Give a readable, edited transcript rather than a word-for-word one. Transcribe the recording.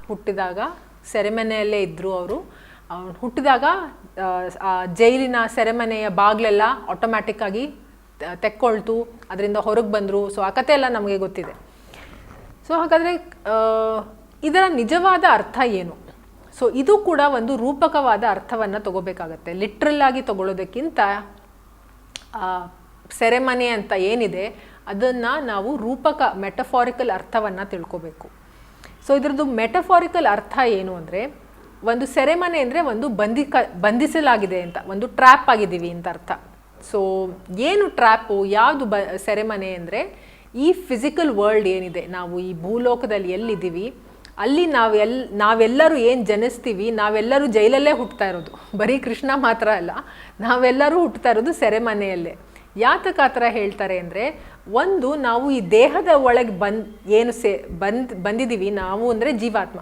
ಹುಟ್ಟಿದಾಗ ಸೆರೆಮನೆಯಲ್ಲೇ ಇದ್ದರು ಅವರು. ಹುಟ್ಟಿದಾಗ ಜೈಲಿನ ಸೆರೆಮನೆಯ ಬಾಗಿಲೆಲ್ಲ ಆಟೋಮ್ಯಾಟಿಕ್ಕಾಗಿ ತೆಕ್ಕೊಳ್ತು, ಅದರಿಂದ ಹೊರಗೆ ಬಂದರು. ಸೊ ಆ ಕಥೆ ಎಲ್ಲ ನಮಗೆ ಗೊತ್ತಿದೆ. ಸೊ ಹಾಗಾದರೆ ಇದರ ನಿಜವಾದ ಅರ್ಥ ಏನು? ಸೊ ಇದು ಕೂಡ ಒಂದು ರೂಪಕವಾದ ಅರ್ಥವನ್ನು ತಗೋಬೇಕಾಗತ್ತೆ. ಲಿಟ್ರಲ್ಲಾಗಿ ತಗೊಳ್ಳೋದಕ್ಕಿಂತ ಸೆರೆಮನೆ ಅಂತ ಏನಿದೆ ಅದನ್ನು ನಾವು ರೂಪಕ ಮೆಟಫಾರಿಕಲ್ ಅರ್ಥವನ್ನು ತಿಳ್ಕೊಬೇಕು. ಸೊ ಇದರದ್ದು ಮೆಟಫಾರಿಕಲ್ ಅರ್ಥ ಏನು ಅಂದರೆ, ಒಂದು ಸೆರೆಮನೆ ಅಂದರೆ ಒಂದು ಬಂಧಿಸಲಾಗಿದೆ ಅಂತ, ಒಂದು ಟ್ರ್ಯಾಪ್ ಆಗಿದ್ದೀವಿ ಅಂತ ಅರ್ಥ. ಸೊ ಏನು ಟ್ರ್ಯಾಪು, ಯಾವುದು ಸೆರೆಮನೆ ಅಂದರೆ, ಈ ಫಿಸಿಕಲ್ ವರ್ಲ್ಡ್ ಏನಿದೆ, ನಾವು ಈ ಭೂಲೋಕದಲ್ಲಿ ಎಲ್ಲಿದ್ದೀವಿ ಅಲ್ಲಿ ನಾವೆಲ್ಲರೂ ಏನು ಜನಿಸ್ತೀವಿ, ನಾವೆಲ್ಲರೂ ಜೈಲಲ್ಲೇ ಹುಟ್ಟುತ್ತಾ ಇರೋದು. ಬರೀ ಕೃಷ್ಣ ಮಾತ್ರ ಅಲ್ಲ, ನಾವೆಲ್ಲರೂ ಹುಟ್ಟುತ್ತಾ ಇರೋದು ಸೆರೆಮನೆಯಲ್ಲೇ. ಯಾತಕ್ಕೆ ಆ ಥರ ಹೇಳ್ತಾರೆ ಅಂದರೆ, ಒಂದು ನಾವು ಈ ದೇಹದ ಒಳಗೆ ಬಂದಿದ್ದೀವಿ ನಾವು ಅಂದರೆ ಜೀವಾತ್ಮ.